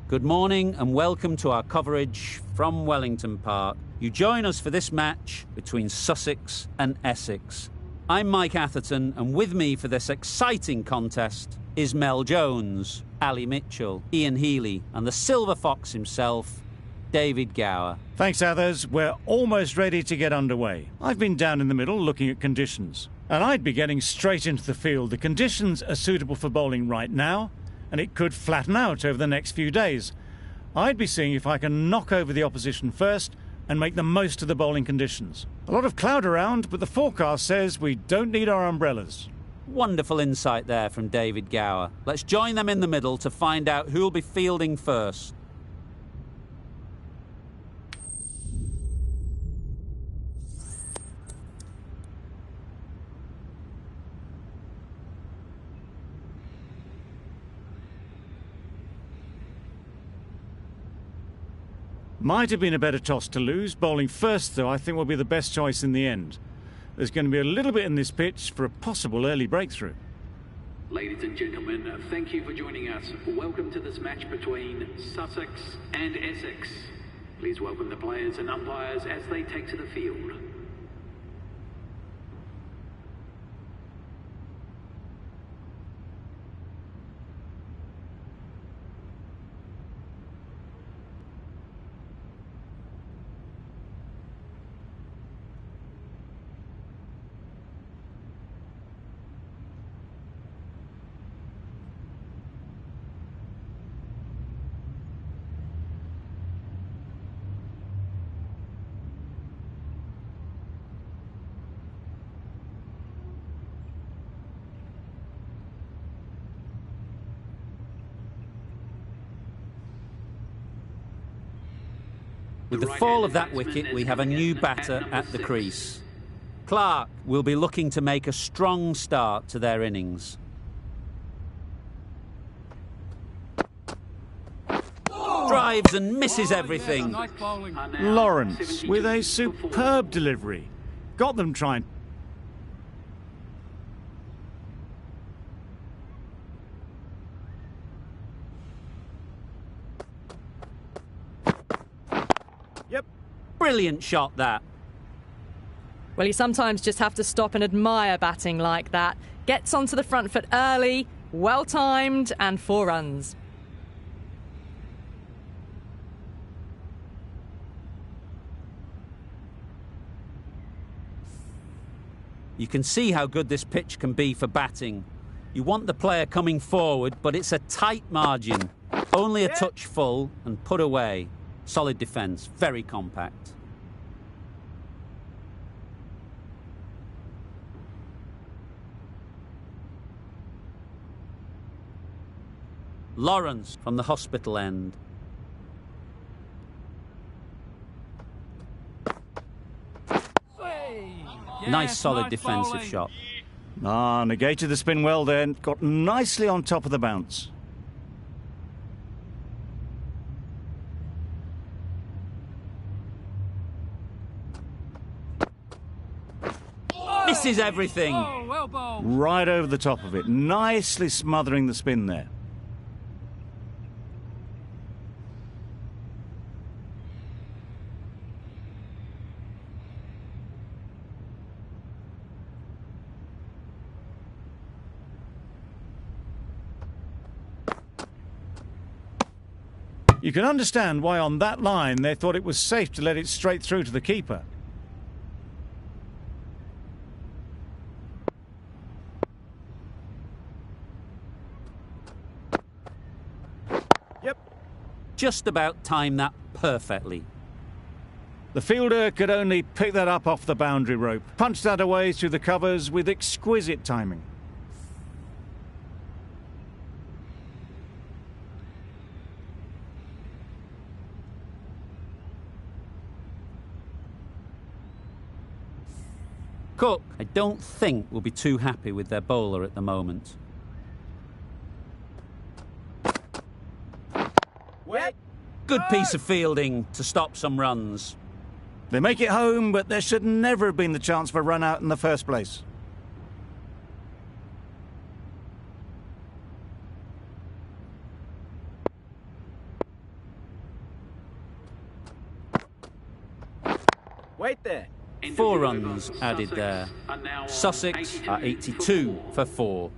Good morning and welcome to our coverage from Wellington Park. You join us for this match between Sussex and Essex. I'm Mike Atherton, and with me for this exciting contest is Mel Jones, Ali Mitchell, Ian Healy and the Silver Fox himself, David Gower. Thanks, Athers. We're almost ready to get underway. I've been down in the middle looking at conditions, and I'd be getting straight into the field. The conditions are suitable for bowling right now, and it could flatten out over the next few days. I'd be seeing if I can knock over the opposition first and make the most of the bowling conditions. A lot of cloud around, but the forecast says we don't need our umbrellas. Wonderful insight there from David Gower. Let's join them in the middle to find out who'll be fielding first. Might have been a better toss to lose. Bowling first, though, I think will be the best choice in the end. There's going to be a little bit in this pitch for a possible early breakthrough. Ladies and gentlemen, thank you for joining us. Welcome to this match between Sussex and Essex. Please welcome the players and umpires as they take to the field. With the fall of that wicket, we have a new batter at the crease. Clarke will be looking to make a strong start to their innings. Drives and misses everything. Lawrence with a superb delivery. Got them trying. Brilliant shot, that. Well, you sometimes just have to stop and admire batting like that. Gets onto the front foot early, well-timed, and 4 runs. You can see how good this pitch can be for batting. You want the player coming forward, but it's a tight margin. Only a touch full and put away. Solid defence, very compact. Lawrence from the hospital end. Nice solid defensive shot. Negated the spin well then. Got nicely on top of the bounce. Misses everything. Right over the top of it. Nicely smothering the spin there. You can understand why on that line they thought it was safe to let it straight through to the keeper. Just about timed that perfectly. The fielder could only pick that up off the boundary rope. Punched that away through the covers with exquisite timing. Cook, I don't think, will be too happy with their bowler at the moment. Good piece of fielding to stop some runs. They make it home, but there should never have been the chance for a run out in the first place. 4 runs added there. Sussex are 82 for 4.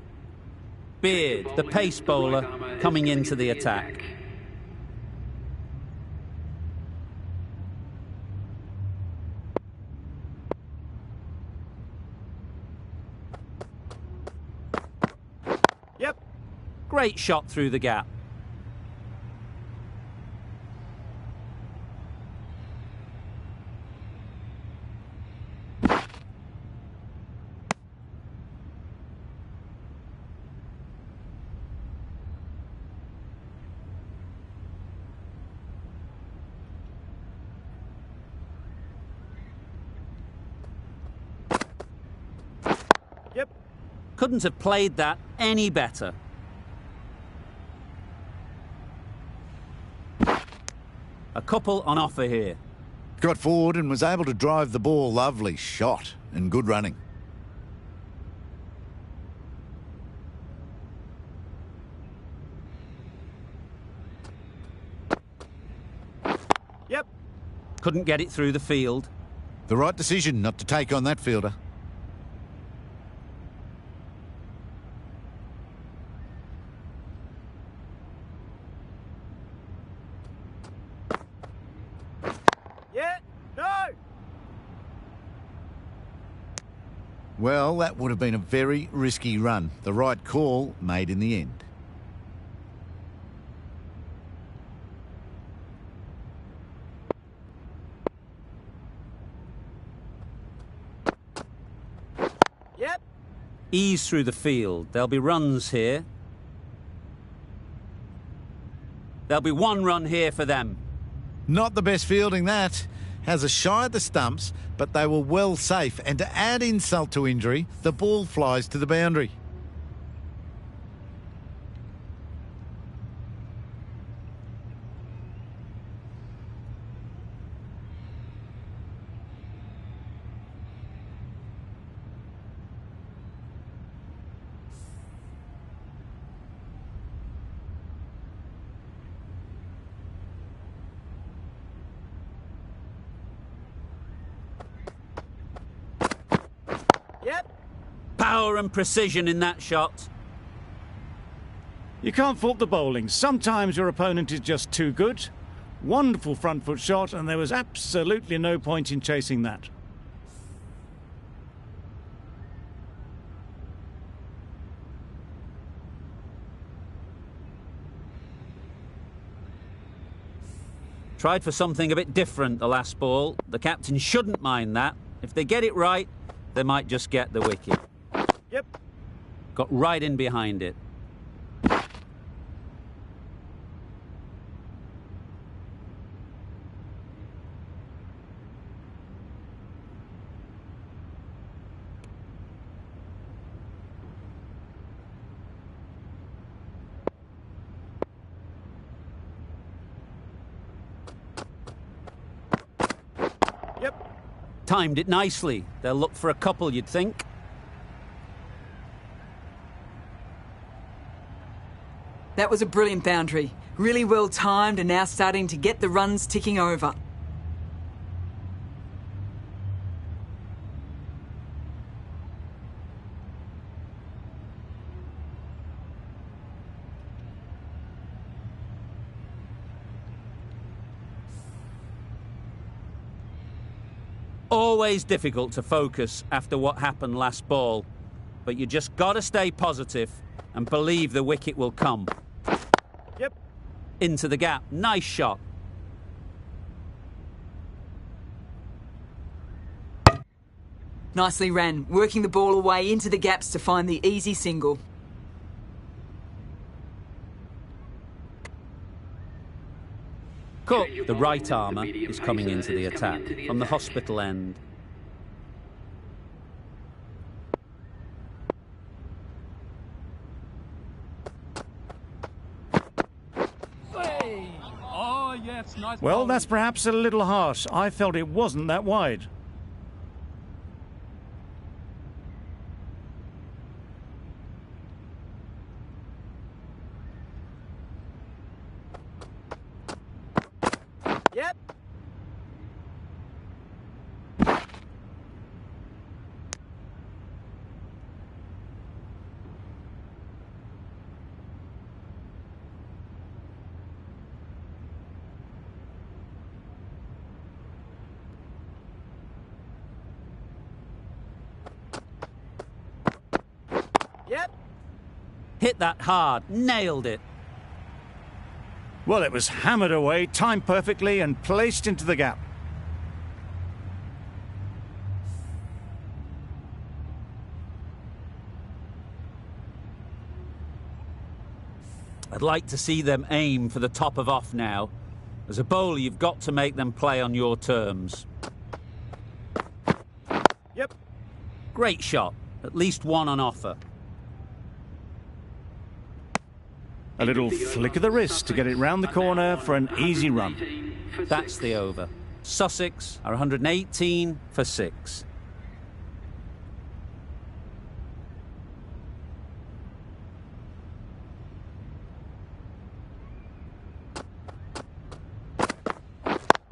Beard, the pace bowler, coming into the attack. Yep. Great shot through the gap. Yep. Couldn't have played that any better. A couple on offer here. Got forward and was able to drive the ball. Lovely shot and good running. Yep. Couldn't get it through the field. The right decision not to take on that fielder. Yeah. No. Well, that would have been a very risky run. The right call made in the end. Yep. Ease through the field. There'll be runs here. There'll be 1 run here for them. Not the best fielding, that. Has a shy of the stumps, but they were well safe. And to add insult to injury, the ball flies to the boundary. Yep. Power and precision in that shot. You can't fault the bowling. Sometimes your opponent is just too good. Wonderful front foot shot, and there was absolutely no point in chasing that. Tried for something a bit different the last ball. The captain shouldn't mind that. If they get it right, they might just get the wicket. Yep. Got right in behind it. Yep. Timed it nicely. They'll look for a couple, you'd think. That was a brilliant boundary. Really well timed and now starting to get the runs ticking over. Always difficult to focus after what happened last ball. But you just got to stay positive and believe the wicket will come. Yep. Into the gap. Nice shot. Nicely ran, working the ball away into the gaps to find the easy single. Cook, the right armour, is coming into the attack from the hospital end. Well, that's perhaps a little harsh. I felt it wasn't that wide. Yep. Hit that hard, nailed it. Well, it was hammered away, timed perfectly and placed into the gap. I'd like to see them aim for the top of off now. As a bowler, you've got to make them play on your terms. Yep. Great shot. At least one on offer. A little flick of the wrist to get it round the corner for an easy run. That's the over. Sussex are 118 for 6.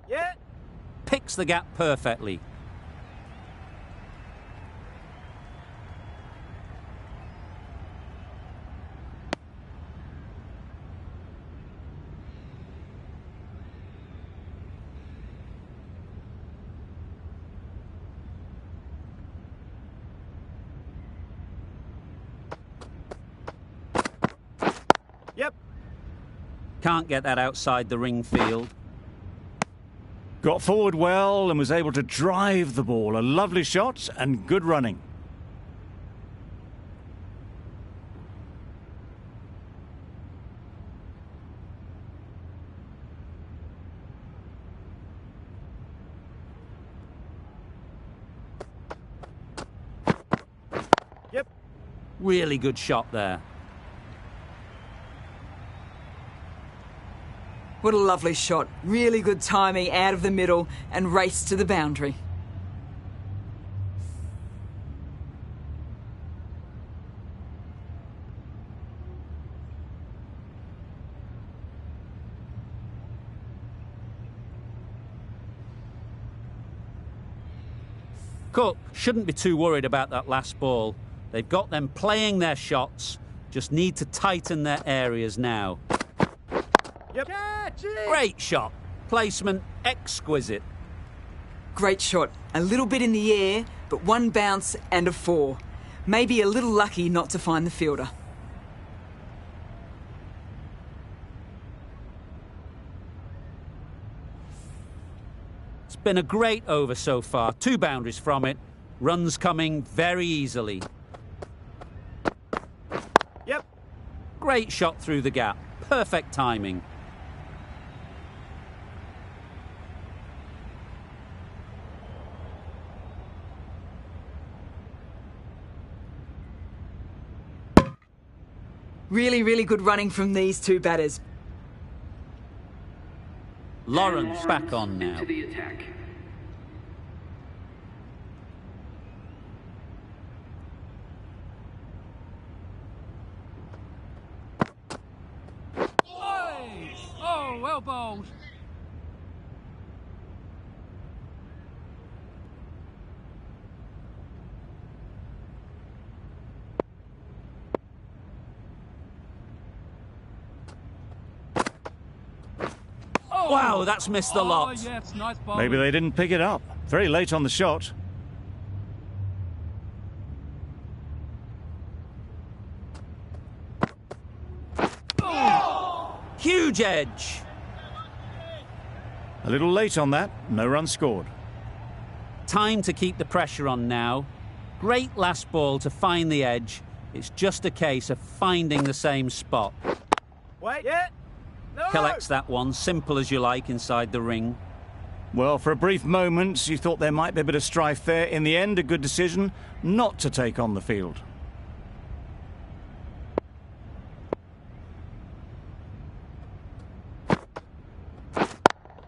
Yeah. Picks the gap perfectly. Yep. Can't get that outside the ring field. Got forward well and was able to drive the ball. A lovely shot and good running. Yep. Really good shot there. What a lovely shot. Really good timing out of the middle and race to the boundary. Cook shouldn't be too worried about that last ball. They've got them playing their shots, just need to tighten their areas now. Yep. Great shot. Placement exquisite. Great shot. A little bit in the air, but one bounce and a 4. Maybe a little lucky not to find the fielder. It's been a great over so far. 2 boundaries from it. Runs coming very easily. Yep. Great shot through the gap. Perfect timing. Really, really good running from these 2 batters. Lawrence back on now. Into the attack. Oh, well bowled. Wow, that's missed the lot. Yes, nice ball. Maybe they didn't pick it up. Very late on the shot. Huge edge. A little late on that. No run scored. Time to keep the pressure on now. Great last ball to find the edge. It's just a case of finding the same spot. Wait. Yeah. No. Collects that one, simple as you like, inside the ring. Well, for a brief moment, you thought there might be a bit of strife there. In the end, a good decision not to take on the field.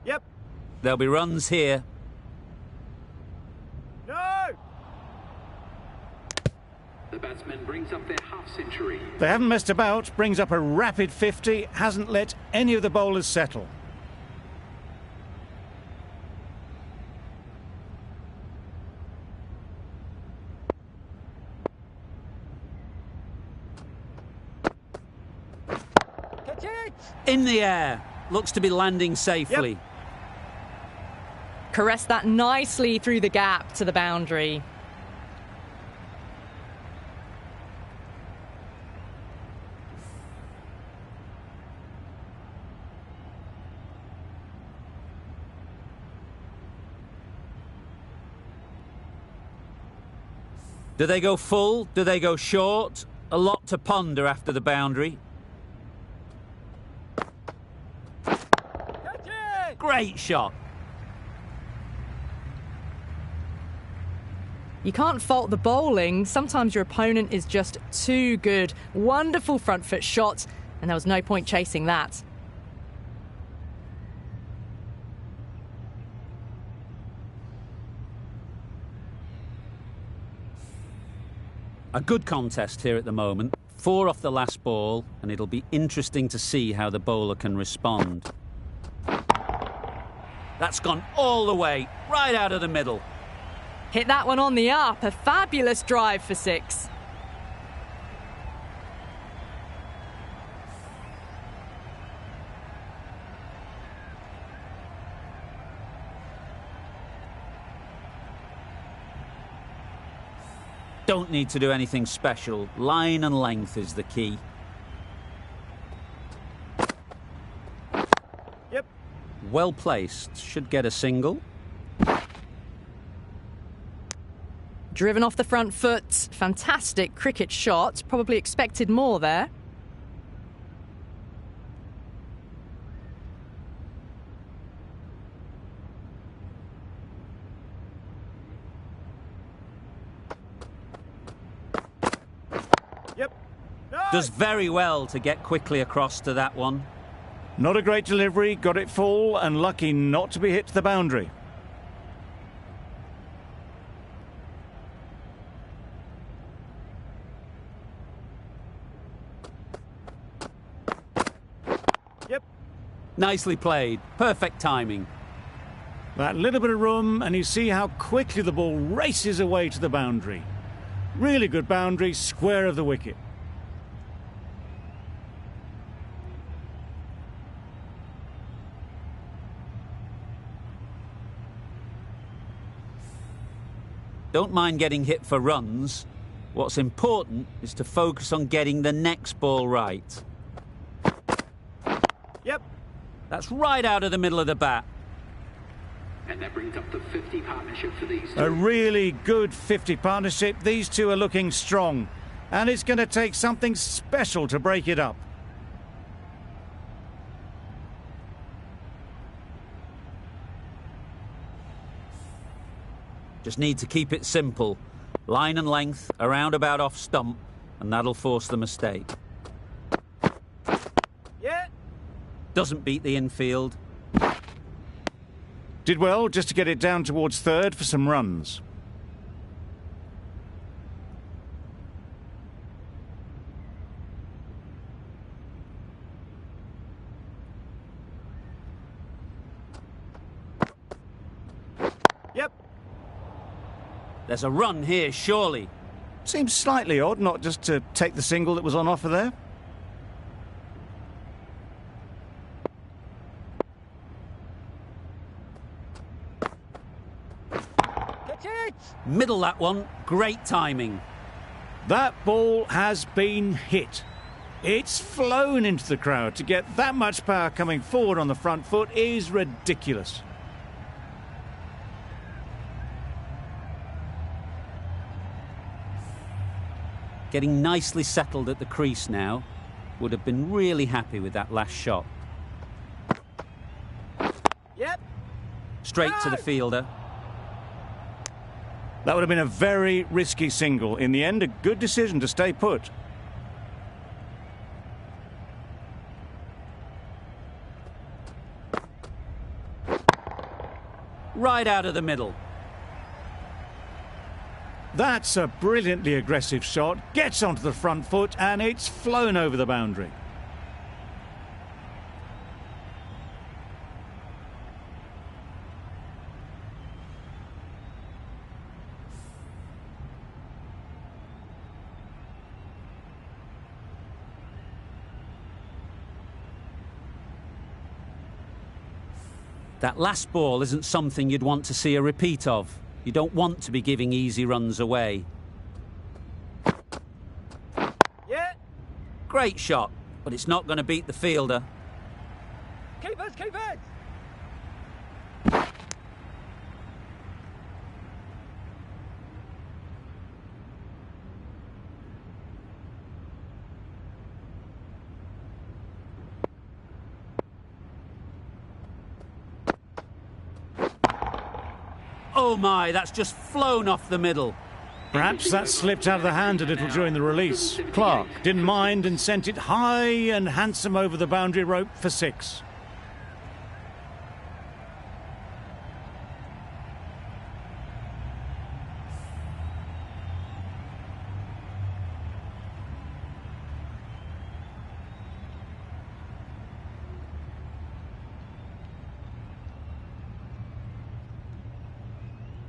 Yep. There'll be runs here. No! The batsman brings up their half-century. They haven't messed about. Brings up a rapid 50. Hasn't let any of the bowlers settle. In the air. Looks to be landing safely. Yep. Caressed that nicely through the gap to the boundary. Do they go full? Do they go short? A lot to ponder after the boundary. Great shot. You can't fault the bowling. Sometimes your opponent is just too good. Wonderful front foot shot, and there was no point chasing that. A good contest here at the moment. 4 off the last ball, and it'll be interesting to see how the bowler can respond. That's gone all the way, right out of the middle. Hit that one on the up. A fabulous drive for 6. Don't need to do anything special. Line and length is the key. Yep. Well placed. Should get a single. Driven off the front foot. Fantastic cricket shot. Probably expected more there. Yep. Does very well to get quickly across to that one. Not a great delivery, got it full and lucky not to be hit to the boundary. Yep. Nicely played. Perfect timing. That little bit of room, and you see how quickly the ball races away to the boundary. Really good boundary, square of the wicket. Don't mind getting hit for runs. What's important is to focus on getting the next ball right. Yep. That's right out of the middle of the bat. And that brings up the 50 partnership for these two. A really good 50 partnership. These two are looking strong. And it's going to take something special to break it up. Just need to keep it simple. Line and length, a roundabout off stump, and that'll force the mistake. Yeah. Doesn't beat the infield. Did well just to get it down towards third for some runs. Yep. There's a run here, surely. Seems slightly odd not just to take the single that was on offer there. Middle that one. Great timing. That ball has been hit. It's flown into the crowd. To get that much power coming forward on the front foot is ridiculous. Getting nicely settled at the crease now. Would have been really happy with that last shot. Yep. Straight to the fielder. That would have been a very risky single. In the end, a good decision to stay put. Right out of the middle. That's a brilliantly aggressive shot. Gets onto the front foot and it's flown over the boundary. That last ball isn't something you'd want to see a repeat of. You don't want to be giving easy runs away. Yeah. Great shot, but it's not going to beat the fielder. Keepers, keepers! Oh my, that's just flown off the middle. Perhaps that slipped out of the hand a little during the release. Clarke didn't mind and sent it high and handsome over the boundary rope for 6.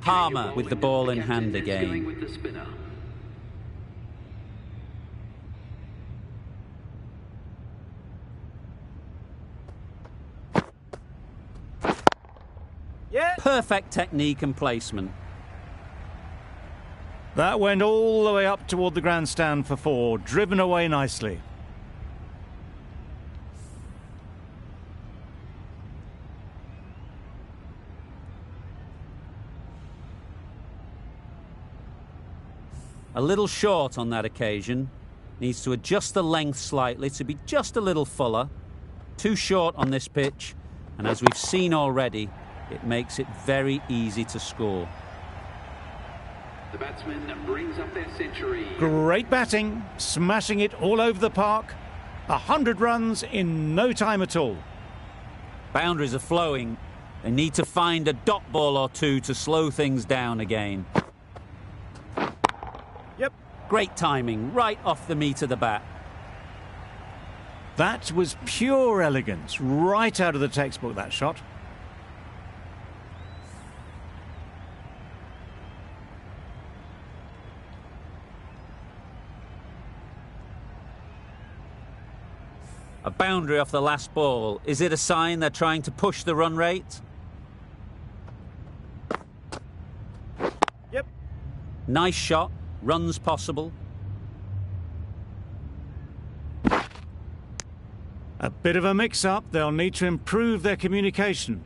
Palmer with the ball in hand again. Yeah. Perfect technique and placement. That went all the way up toward the grandstand for 4, driven away nicely. A little short on that occasion. Needs to adjust the length slightly to be just a little fuller. Too short on this pitch, and as we've seen already, it makes it very easy to score. The batsman brings up their century. Great batting, smashing it all over the park. 100 runs in no time at all. Boundaries are flowing. They need to find a dot ball or two to slow things down again. Yep. Great timing, right off the meat of the bat. That was pure elegance, right out of the textbook, that shot. A boundary off the last ball. Is it a sign they're trying to push the run rate? Yep. Nice shot. Runs possible. A bit of a mix-up. They'll need to improve their communication.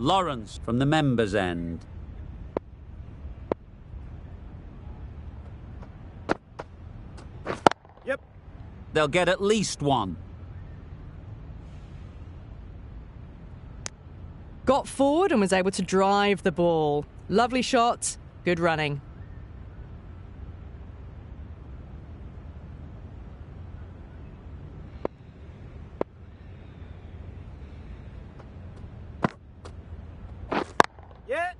Lawrence from the members' end. Yep. They'll get at least one. Got forward and was able to drive the ball. Lovely shot, good running. Yeah.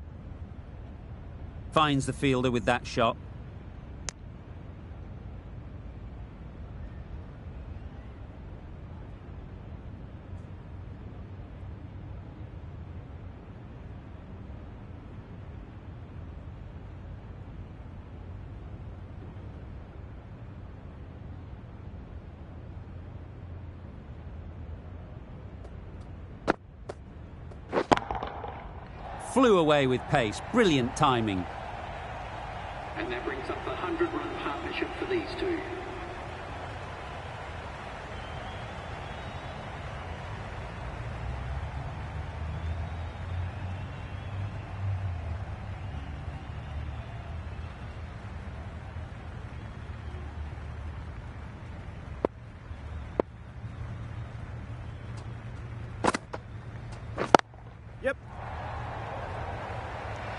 Finds the fielder with that shot. Flew away with pace. Brilliant timing. And that brings up the 100-run partnership for these two. Yep.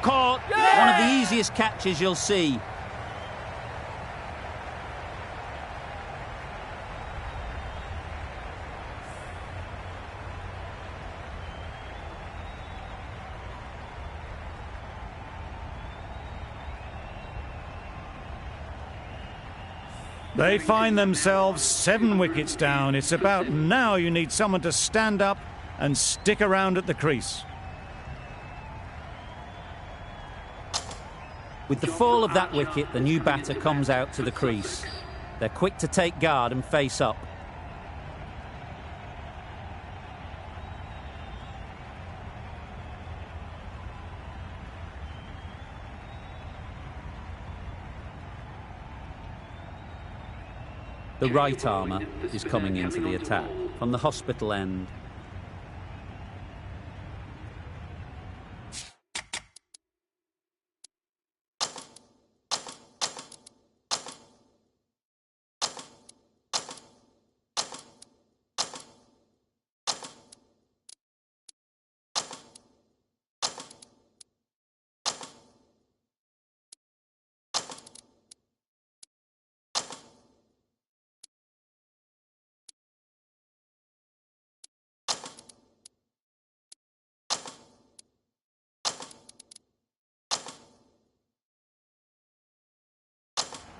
Caught. Yeah! One of the easiest catches you'll see. They find themselves 7 wickets down. It's about now you need someone to stand up and stick around at the crease. With the fall of that wicket, the new batter comes out to the crease. They're quick to take guard and face up. The right armour is coming into the attack from the hospital end.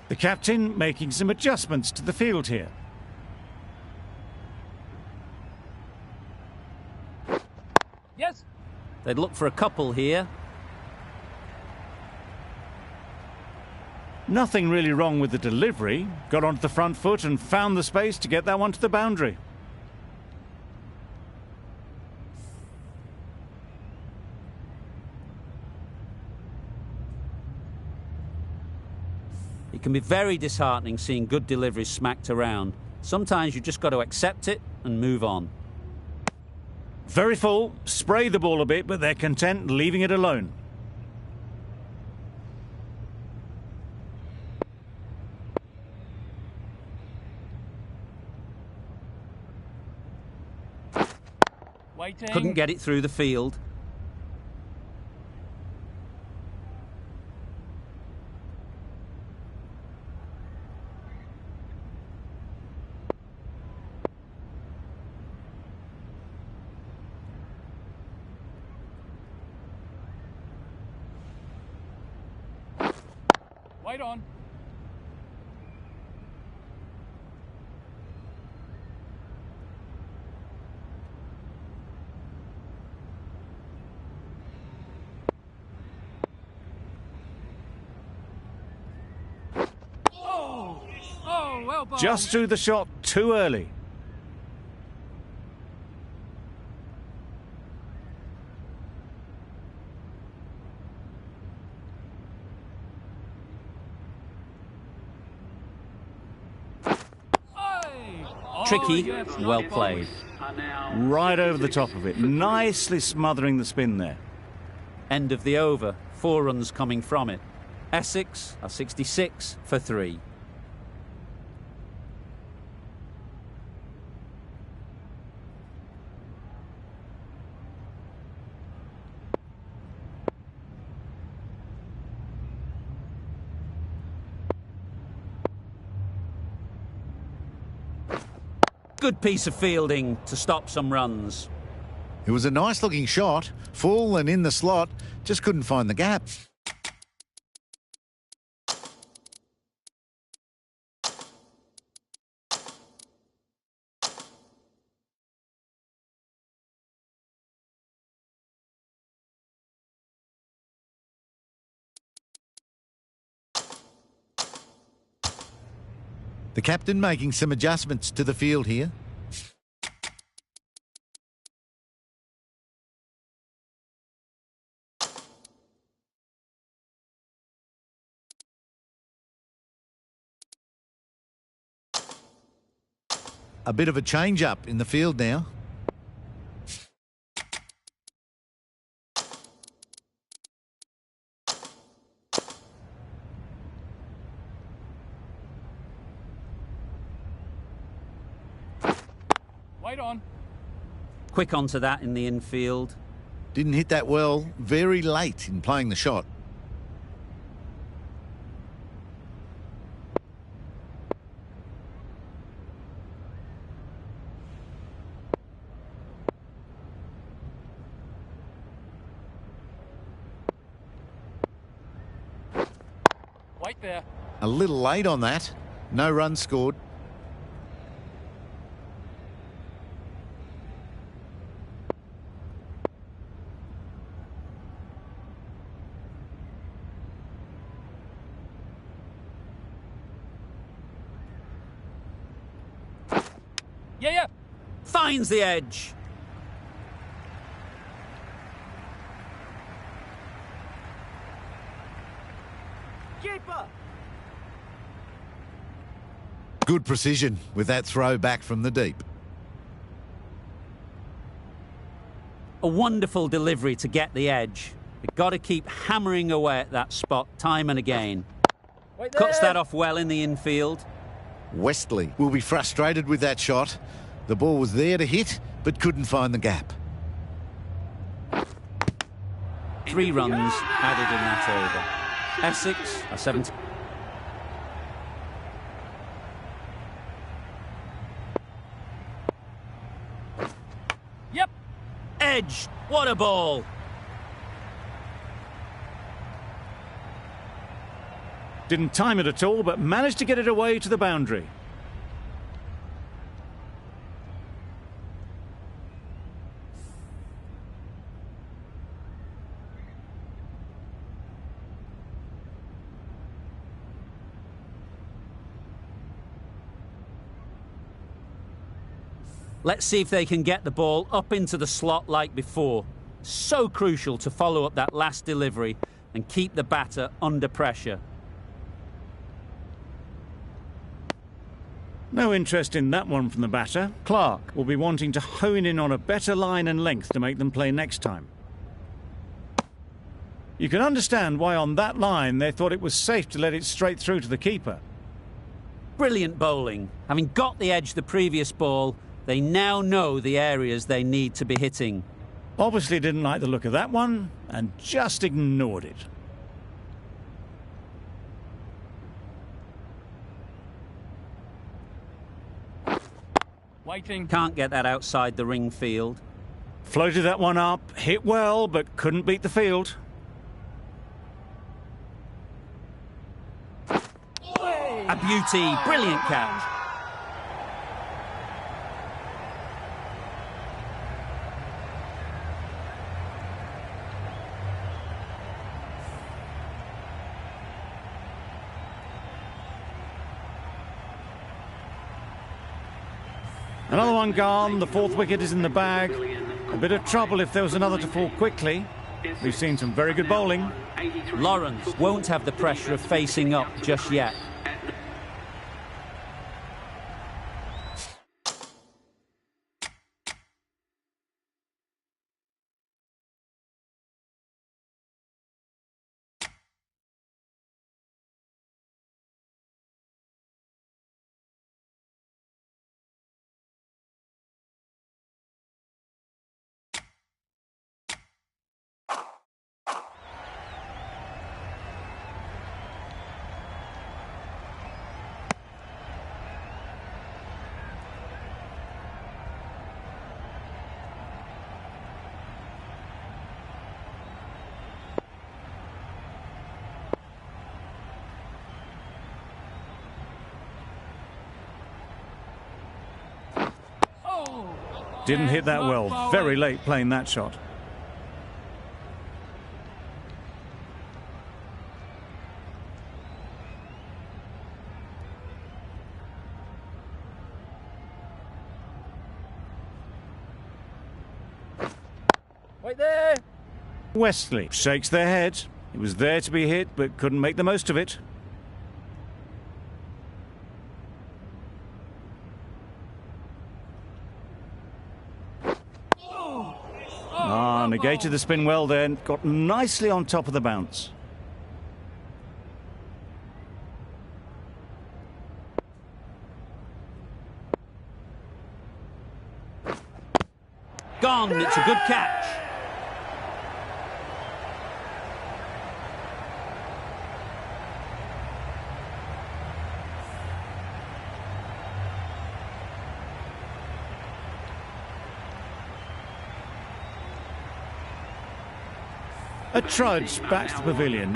The captain making some adjustments to the field here. Yes. They'd look for a couple here. Nothing really wrong with the delivery. Got onto the front foot and found the space to get that one to the boundary. It can be very disheartening seeing good deliveries smacked around. Sometimes you just got to accept it and move on. Very full, spray the ball a bit, but they're content leaving it alone. Waiting. Couldn't get it through the field. Wait on. Oh, well bowled. Just threw the shot too early. Tricky, well played. Right over the top of it, nicely smothering the spin there. End of the over, 4 runs coming from it. Essex are 66 for 3. Good piece of fielding to stop some runs. It was a nice looking shot, full and in the slot, just couldn't find the gap. The captain making some adjustments to the field here. A bit of a change-up in the field now. Wait on. Quick onto that in the infield. Didn't hit that well, very late in playing the shot. Wait there. A little late on that. No runs scored. Yeah. Finds the edge. Keeper. Good precision with that throw back from the deep. A wonderful delivery to get the edge. They've got to keep hammering away at that spot time and again. Cuts that off well in the infield. Westley will be frustrated with that shot. The ball was there to hit, but couldn't find the gap. 3 runs added in that over. Essex are 70. Yep. Edge. What a ball. Didn't time it at all, but managed to get it away to the boundary. Let's see if they can get the ball up into the slot like before. So crucial to follow up that last delivery and keep the batter under pressure. No interest in that one from the batter. Clarke will be wanting to hone in on a better line and length to make them play next time. You can understand why on that line they thought it was safe to let it straight through to the keeper. Brilliant bowling. Having got the edge the previous ball, they now know the areas they need to be hitting. Obviously didn't like the look of that one and just ignored it. Waiting. Can't get that outside the ring field. Floated that one up, hit well, but couldn't beat the field. A beauty, brilliant catch. Another one gone, the 4th wicket is in the bag. A bit of trouble if there was another to fall quickly. We've seen some very good bowling. Lawrence won't have the pressure of facing up just yet. Didn't hit that well. Very late playing that shot. Wait there. Westley shakes their head. It was there to be hit, but couldn't make the most of it. Negated the spin well then, got nicely on top of the bounce. Gone, it's a good catch. A trudge back to the pavilion.